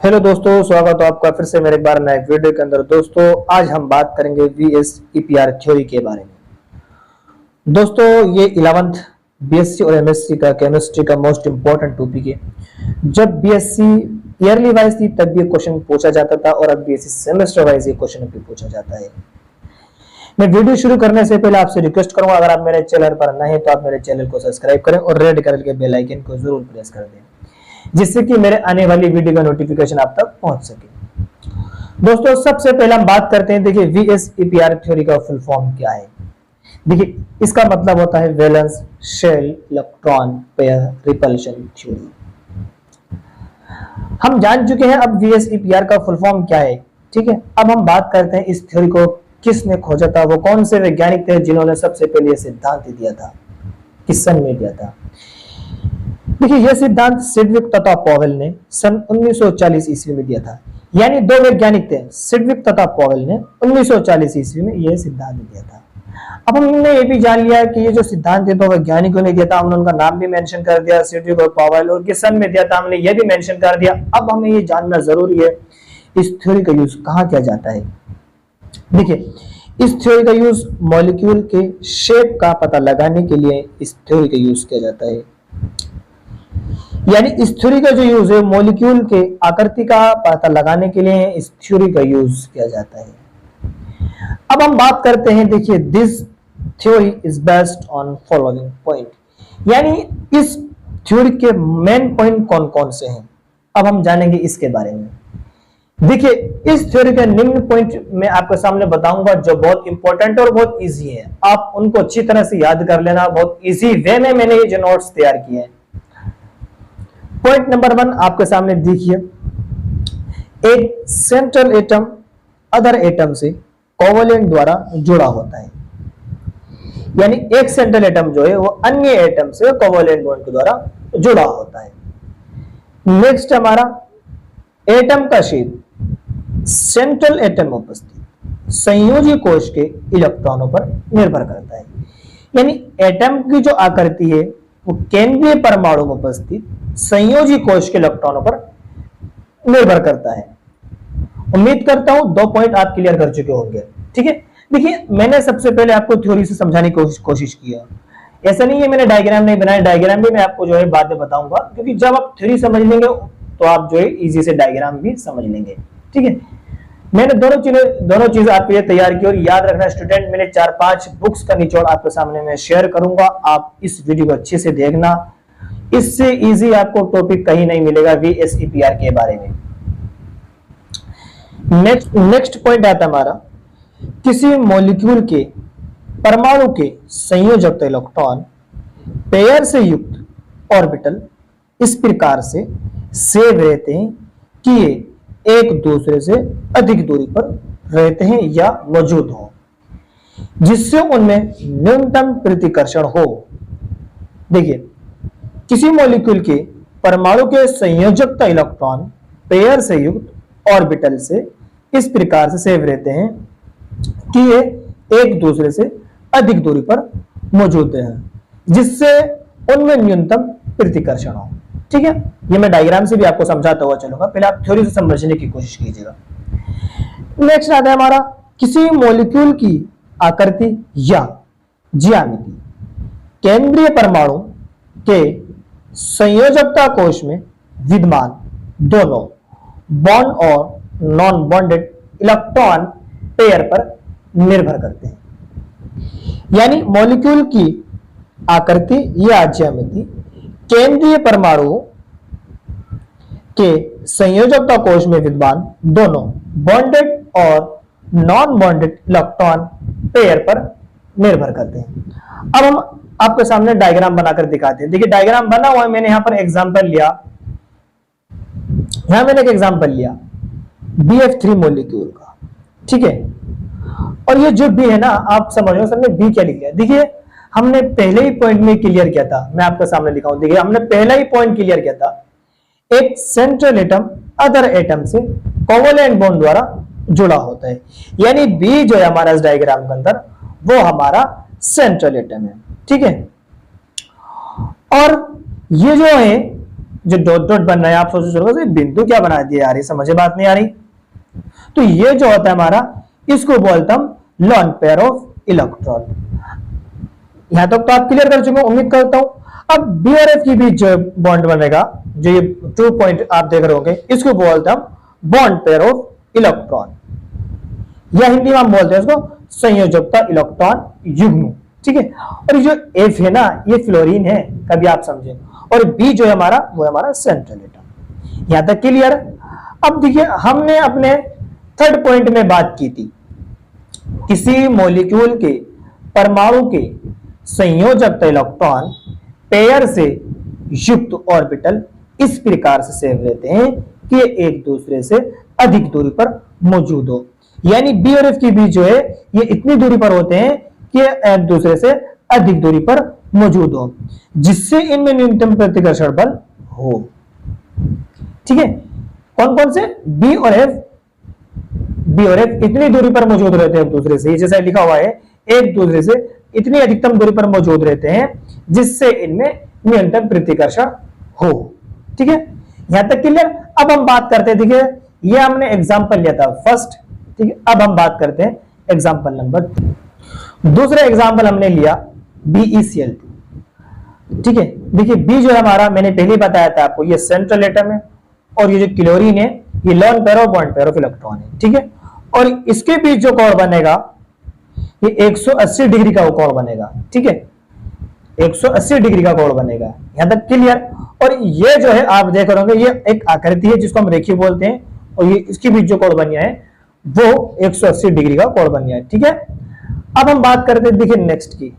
Hello दोस्तों, स्वागत है आपका फिर से मेरे एक बार नए वीडियो के अंदर। दोस्तों आज हम बात करेंगे VSEPR थ्योरी के बारे में। दोस्तों ये 11th बीएससी और एमएससी का केमिस्ट्री का मोस्ट इंपॉर्टेंट टॉपिक है। जब बीएससी ईयरली वाइज थी तब ये क्वेश्चन पूछा जाता था और अब बीएससी सेमेस्टर वाइज ये क्वेश्चन भी पूछा जाता है। मैं वीडियो शुरू करने से पहले आपसे रिक्वेस्ट करूंगा, अगर आप मेरे चैनल पर नए हैं तो आप मेरे चैनल को सब्सक्राइब करें और रेड कलर के बेल आइकन को जरूर प्रेस कर दें, जिससे कि मेरे आने वाली वीडियो का नोटिफिकेशन आप तक पहुंच सके। दोस्तों सबसे पहले हम बात करते हैं, देखिए VSEPR थ्योरी का फुल फॉर्म क्या है। देखिए इसका मतलब होता है valence shell electron pair repulsion theory. हम जान चुके हैं अब VSEPR का फुल फॉर्म क्या है, ठीक है। अब हम बात करते हैं इस थ्योरी को किसने खोजा था, वो कौन से वैज्ञानिक थे जिन्होंने सबसे पहले यह सिद्धांत दिया था, किस सन में दिया था। देखिए यह सिद्धांत सिडविक तथा पॉवेल ने सन 1940 ईस्वी में दिया था। यानी दो वैज्ञानिक थे, सिडविक तथा पॉवेल ने 1940 ईस्वी में यह सिद्धांत दिया था। अब हमने ये भी जान लिया कि ये जो सिद्धांत है दो वैज्ञानिकों ने दिया था, हमने उनका नाम भी मेंशन कर दिया, सिडविक और पॉवेल, और किस सन में दिया था हमने ये भी मेंशन कर दिया। अब हमें ये जानना जरूरी है इस थ्योरी का यूज कहाँ किया जाता है। देखिए इस थ्योरी का यूज मॉलिक्यूल के शेप का पता लगाने के लिए इस थ्योरी का यूज किया जाता है। यानी इस थ्योरी का जो यूज है मॉलिक्यूल के आकृति का पता लगाने के लिए इस थ्योरी का यूज किया जाता है। अब हम बात करते हैं, देखिए this theory is based on following point. यानी इस थ्योरी के मेन पॉइंट कौन कौन से हैं, अब हम जानेंगे इसके बारे में। देखिए इस थ्योरी के निम्न पॉइंट मैं आपके सामने बताऊंगा जो बहुत इंपॉर्टेंट और बहुत इजी है। आप उनको अच्छी तरह से याद कर लेना, बहुत इजी वे में मैंने ये जो नोट्स तैयार किए हैं। पॉइंट नंबर 1 आपके सामने देखिए, एक सेंट्रल एटम अदर एटम से कोवेलेंट द्वारा जुड़ा होता है। यानी एक सेंट्रल एटम जो है वो अन्य एटम से कोवेलेंट बॉन्ड के द्वारा जुड़ा होता है। नेक्स्ट हमारा एटम का शेप सेंट्रल एटम उपस्थित संयोजी कोश के इलेक्ट्रॉनों पर निर्भर करता है। यानी एटम की जो आकृति है वो केंद्रीय परमाणु में उपस्थित संयोजी कोश के इलेक्ट्रॉनों पर निर्भर करता है। उम्मीद करता हूं 2 पॉइंट आप क्लियर कर चुके होंगे, ठीक है। देखिए मैंने सबसे पहले आपको थ्योरी से समझाने की कोशिश की है। ऐसा नहीं है मैंने डायग्राम नहीं बनाया, डायग्राम भी मैं आपको जो है बाद में बताऊंगा, क्योंकि जब आप थ्योरी समझ लेंगे तो आप जो है इजी से डायग्राम भी समझ लेंगे, ठीक है। मैंने दोनों चीजें आपके लिए तैयार की, और याद रखना स्टूडेंट, मैंने 4-5 बुक्स का निचोड़ आपके सामने मैं शेयर करूंगा। आप इस वीडियो को अच्छे से देखना, इससे इजी आपको टॉपिक कहीं नहीं मिलेगा VSEPR के बारे में। नेक्स्ट पॉइंट आता हमारा, किसी मॉलिक्यूल के परमाणु के संयोजक इलेक्ट्रॉन पेयर से युक्त ऑर्बिटल इस प्रकार से सेव रहते हैं कि ये एक दूसरे से अधिक दूरी पर रहते हैं या मौजूद हो, जिससे उनमें न्यूनतम प्रतिकर्षण हो। देखिए किसी मॉलिक्यूल के परमाणु के संयोजक इलेक्ट्रॉन पेयर से युक्त ऑर्बिटल से इस प्रकार से सेव रहते हैं कि ये एक दूसरे से अधिक दूरी पर मौजूद हैं, जिससे उनमें न्यूनतम प्रतिकर्षण हो, ठीक है। ये मैं डायग्राम से भी आपको समझाता हुआ चलूंगा, पहले आप थ्योरी से समझने की कोशिश कीजिएगा। नेक्स्ट आता है हमारा, किसी मॉलिक्यूल की आकृति या ज्यामिति केंद्रीय परमाणु के संयोजकता कोश में विद्यमान दोनों बॉन्ड और नॉन बॉन्डेड इलेक्ट्रॉन पेयर पर निर्भर करते हैं। यानी मॉलिक्यूल की आकृति या ज्यामिति केंद्रीय परमाणु के संयोजकता कोश में विद्यमान दोनों बॉन्डेड और नॉन बॉन्डेड इलेक्ट्रॉन पेयर पर निर्भर करते हैं। अब हम आपके सामने डायग्राम बनाकर दिखाते हैं। देखिए डायग्राम बना हुआ है, मैंने यहां पर एग्जांपल लिया, यहां मैंने एक एग्जांपल लिया BF3 मॉलिक्यूल का, ठीक है। और ये जो बी है ना, आप समझ रहे हो सबने बी क्या लिख लिया। देखिए हमने पहले ही पॉइंट में क्लियर किया था, मैं आपके सामने लिखा हूं। देखिए हमने पहला ही पॉइंट क्लियर किया था, एक सेंट्रल एटम अदर एटम से कोवेलेंट बॉन्ड द्वारा जुड़ा होता है। यानी बी जो है हमारा इस डायग्राम के अंदर वो हमारा सेंट्रल एटम है, ठीक है। और ये जो है जो डॉट डॉट बन रहा है, आप सोचो चलो बिंदु क्या बना दिया यार, ये समझे बात नहीं आ रही। तो ये जो होता है हमारा, इसको बोलते हम लोन पेयर ऑफ इलेक्ट्रॉन। यहां तक तो आप क्लियर कर चुके हो, उम्मीद करता हूं। अब बी और एफ के बीच जो बॉन्ड बनेगा, जो ये 2 पॉइंट आप देख रहे होंगे, इसको बोलते हम बॉन्ड पेयर ऑफ इलेक्ट्रॉन, या हिंदी में हम बोलते हैं इसको संयोजकता इलेक्ट्रॉन युग्म। ठीक है, और जो एफ है ना, ये फ्लोरीन है, कभी आप समझे, और बी जो है हमारा, वो है हमारा सेंट्रल एटम। यहां तक क्लियर। अब देखिए, हमने अपने थर्ड पॉइंट में बात की थी, किसी मॉलिक्यूल के परमाणु के संयोजकता इलेक्ट्रॉन पेयर से युक्त ऑर्बिटल इस प्रकार से सेव रहते हैं कि एक दूसरे से अधिक दूरी पर मौजूद हो। यानी बी और एफ के बीच जो है, ये इतनी दूरी पर होते हैं कि एक दूसरे से अधिक दूरी पर मौजूद हो, जिससे इनमें न्यूनतम प्रतिकर्षण बल हो। ठीक है, कौन कौन से? बी और एफ इतनी दूरी पर मौजूद रहते हैं एक दूसरे से, जैसा लिखा हुआ है, एक दूसरे से इतनी अधिकतम दूरी पर मौजूद रहते हैं जिससे इनमें न्यूनतम प्रतिकर्षण हो। ठीक है, यहां तक क्लियर। अब हम बात करते हैं, देखिए ये हमने एग्जांपल लिया था फर्स्ट। ठीक है, अब हम बात करते हैं एग्जांपल नंबर 2। दूसरा एग्जांपल हमने लिया BeCl2। ठीक है, देखिए बी जो है हमारा, मैंने पहले बताया था आपको, ये सेंट्रल एटम है, और ये जो क्लोरीन है, ये lone pair of bond pair of electron है। ठीक है, और इसके बीच जो कोण बनेगा, ये 180 डिग्री का कोण बनेगा। ठीक है, 180 डिग्री का कोण बनेगा। यहां तक क्लियर। और ये जो है आप देख रहे होंगे, ये एक आकृति है जिसको हम रेखीय बोलते हैं, और ये इसके बीच जो कोण बन गया है वो 180 डिग्री का कोण बन गया है। ठीक है, अब हम बात करते हैं, देखिए नेक्स्ट की,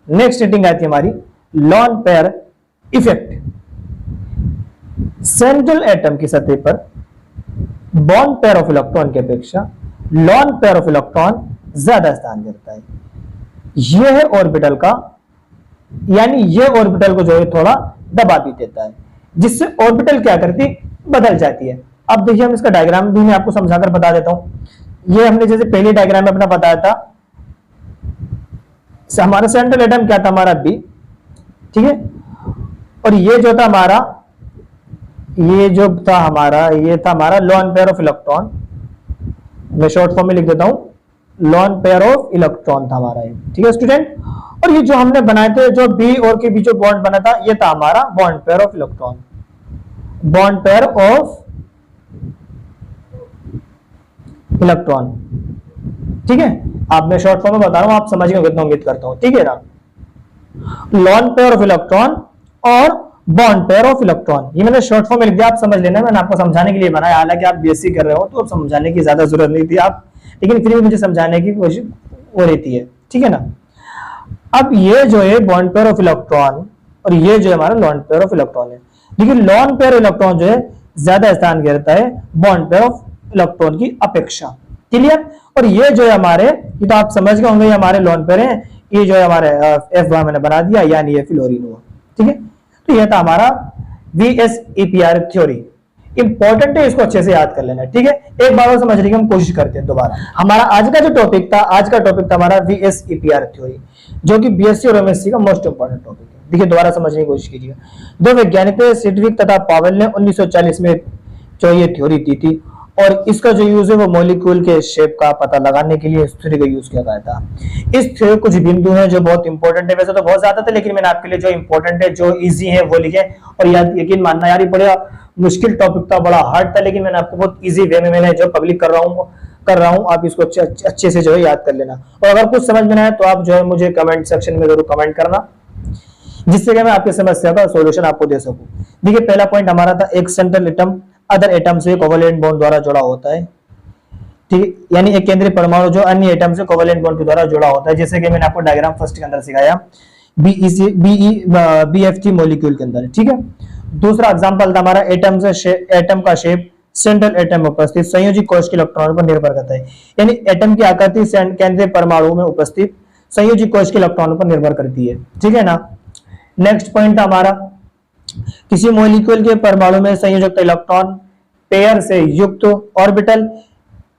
नेक्स्ट हेडिंग आती है हमारी lone pair effect. Central atom की सतह पर बॉन्ड पेयर ऑफ इलेक्ट्रॉन की अपेक्षा लोन पेयर ऑफ इलेक्ट्रॉन ज्यादा स्थान करता है। यह है ऑर्बिटल का, यानी यह ऑर्बिटल को जो है थोड़ा दबा भी देता है, जिससे ऑर्बिटल क्या करती, बदल जाती है। अब देखिए, हम इसका डायग्राम भी मैं आपको समझाकर बता देता हूं। ये हमने जैसे पहले डायग्राम में अपना बताया था, हमारा सेंट्रल एटम क्या था, हमारा बी। ठीक है, और ये जो था हमारा, ये जो था हमारा, ये था हमारा लोन पेयर ऑफ इलेक्ट्रॉन। मैं शॉर्ट फॉर्म में लिख देता हूं, लोन पेयर ऑफ इलेक्ट्रॉन था हमारा ये। ठीक है स्टूडेंट, और ये जो हमने बनाए थे, जो बी और के बीच जो बॉन्ड बना था, ये था हमारा bond pair of electron, bond pair of electron. ठीक है, आप मैं शॉर्ट फॉर्म में बता रहा हूं, आप समझ गए, कितना उम्मीद करता हूं। ठीक है ना, लोन पेयर ऑफ इलेक्ट्रॉन और बॉन्ड पेयर ऑफ इलेक्ट्रॉन, ये मैंने शॉर्ट फॉर्म में लिख दिया, आप समझ लेना, मैंने आपको समझाने के लिए बनाया। हालांकि आप बीएससी कर रहे हो तो समझाने की ज्यादा जरूरत नहीं थी आप, लेकिन फिर भी मुझे समझाने की कोशिश हो रहती है। ठीक है ना, अब ये जो है बॉन्ड पेयर ऑफ इलेक्ट्रॉन, और ये जो है हमारा लोन पेयर ऑफ इलेक्ट्रॉन है। देखिए लोन पेयर इलेक्ट्रॉन जो है ज्यादा स्थान घेरता है बॉन्ड पेयर ऑफ इलेक्ट्रॉन की अपेक्षा। क्लियर। और ये जो है हमारे, ये तो आप समझ गए होंगे, ये हमारे लोन पेयर है, ये जो है हमारे एफ मैंने बना दिया, यानी ये फ्लोरीन हुआ। ठीक है, तो यह था हमारा VSEPR थ्योरी। इंपॉर्टेंट है, इसको अच्छे से याद कर लेना। ठीक है, एक बार और समझने की हम कोशिश करते हैं दोबारा। हमारा आज का जो टॉपिक था, आज का टॉपिक था हमारा VSEPR थ्योरी, जो कि BSc और MSc का मोस्ट इंपॉर्टेंट टॉपिक है। देखिए दोबारा समझने की कोशिश कीजिएगा। दो वैज्ञानिक थे, सिडविक तथा पावेल ने 1940 में जो ये थ्योरी दी थी, और इसका जो यूज है वो मॉलिक्यूल के शेप का पता लगाने के लिए इस थ्योरी का यूज किया गया था। इस थ्योरी कुछ बिंदु हैं जो बहुत इंपॉर्टेंट है, वैसे तो बहुत ज्यादा थे, लेकिन मैंने आपके लिए जो इंपॉर्टेंट है, जो इजी है वो लिखे। और यकीन मानना यार, ये बड़ा मुश्किल टॉपिक था, बड़ा हार्ड था, लेकिन मैंने आपको बहुत इजी वे में मैंने जो पब्लिक कर रहा हूँ, आप इसको अच्छे से जो है याद कर लेना। और अगर कुछ समझ में ना आए तो आप जो है मुझे कमेंट सेक्शन में जरूर कमेंट करना, जिससे कि मैं आपकी समस्या का सॉल्यूशन आपको दे सकूं। देखिए पहला पॉइंट हमारा था, एक सेंट्रल एटम अदर एटम से कोवेलेंट बॉन्ड द्वारा जुड़ा होता है। ठीक, यानी एक केंद्रीय परमाणु जो अन्य एटम से कोवेलेंट बॉन्ड के द्वारा जुड़ा होता है, जैसे कि मैंने आपको डायग्राम फर्स्ट के अंदर सिखाया BeFT मॉलिक्यूल के अंदर। ठीक है, दूसरा एग्जांपल था हमारा, एटम का शेप सेंट्रल एटम में उपस्थित संयोजी कोश के इलेक्ट्रॉन पर निर्भर करता है। यानी एटम की आकृति केंद्रीय परमाणु में उपस्थित संयोजी कोश के इलेक्ट्रॉन पर निर्भर करती है। ठीक है ना। नेक्स्ट पॉइंट था हमारा, किसी मॉलिक्यूल के परमाणु में संयोजक इलेक्ट्रॉन पेयर से युक्त ऑर्बिटल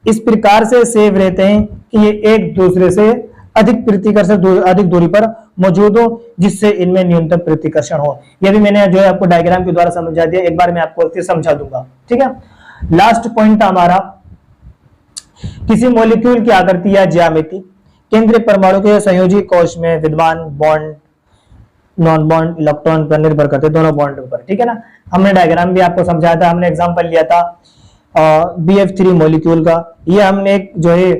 इस प्रकार से सेव रहते हैं कि ये एक दूसरे से अधिक प्रतिकर्षण अधिक दूरी पर मौजूद हो जिससे इनमें न्यूनतम प्रतिकर्षण हो। ये भी मैंने जो है आपको डायग्राम के द्वारा समझा दिया, एक बार मैं आपको फिर समझा दूंगा, ठीक है। लास्ट पॉइंट था हमारा, किसी मॉलिक्यूल की आकृति या ज्यामिति केंद्रीय परमाणु के संयोजी कोश में विद्यमान बॉन्ड नॉन बॉन्ड इलेक्ट्रॉन पर निर्भर करते, दोनों बॉन्ड पर, ठीक है ना। हमने डायग्राम भी आपको समझाया था, हमने एग्जांपल लिया था BF3 मॉलिक्यूल का। ये हमने एक जो है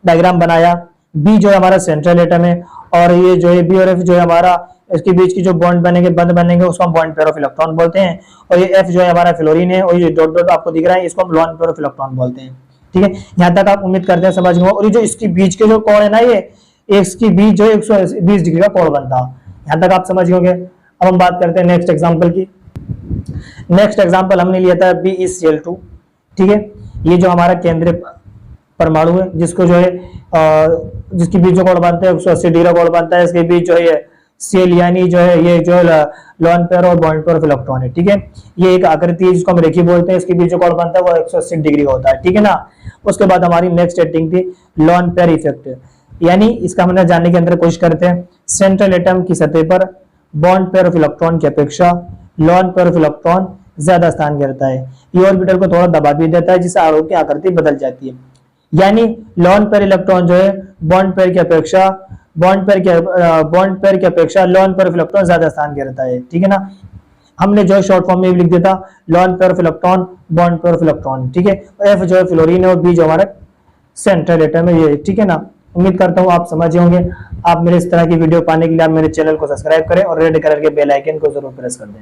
डायग्राम बनाया, बी जो है हमारा सेंट्रल एटम है और ये जो है बी और एफ जो है हमारा, इसके बीच की जो बॉन्ड बनेंगे बंद बनेंगे उसको हम बॉन्ड पेयर ऑफ इलेक्ट्रॉन बोलते हैं। और ये एफ जो है हमारा फ्लोरीन है और ये डॉट डॉट आपको दिख रहा है इसको हम लोन पेयर ऑफ इलेक्ट्रॉन बोलते हैं, ठीक है। यहाँ तक आप उम्मीद करते हैं समझ गए। और ये जो इसकी बीच के जो कोण है ना, ये इसकी बीच जो 120 डिग्री का कोण बनता है, यहाँ तक आप समझ गए। अब हम बात करते हैं नेक्स्ट एग्जांपल की। नेक्स्ट एग्जांपल हमने लिया था BeCl2, ठीक है। ये जो हमारा केंद्रीय परमाणु है जिसको जो है जिसके बीच जो कोण बनता है 180 डिग्री का कोण बनता है, इसके बीच जो है सेल यानी जो है ये जो लोन पेयर और बॉन्ड पेयर ऑफ इलेक्ट्रॉन है, ठीक है। ये एक आकृति है जिसको हम रेखी बोलते हैं, इसके बीच जो कोण बनता है वो 180 डिग्री का होता है, ठीक है ना। उसके बाद हमारी नेक्स्ट हेडिंग थी लोन पेयर इफेक्ट, यानी इसका हमने जानने के अंदर कोशिश करते हैं सेंट्रल एटम की सतह पर बॉन्ड पेयर ऑफ इलेक्ट्रॉन की अपेक्षा लोन पेयर ऑफ इलेक्ट्रॉन ज्यादा स्थान घेरता है। ये ऑर्बिटल को थोड़ा दबा भी देता है जिससे अणु की आकृति बदल जाती है, यानी लोन पेयर इलेक्ट्रॉन जो है बॉन्ड पेयर की अपेक्षा लोन पेयर ऑफ इलेक्ट्रॉन ज्यादा स्थान घेरता है, ठीक है ना। हमने जो है शॉर्ट फॉर्म में भी लिख दिया था lone pair of electron bond pair of electron, ठीक है। एफ जो है फ्लोरीन है और बी जो हमारा सेंट्रल एटम है, ये, ठीक है ना। उम्मीद करता हूँ आप समझे होंगे। आप मेरे इस तरह की वीडियो पाने के लिए आप मेरे चैनल को सब्सक्राइब करें और रेड कलर के बेल आइकन को जरूर प्रेस कर दें।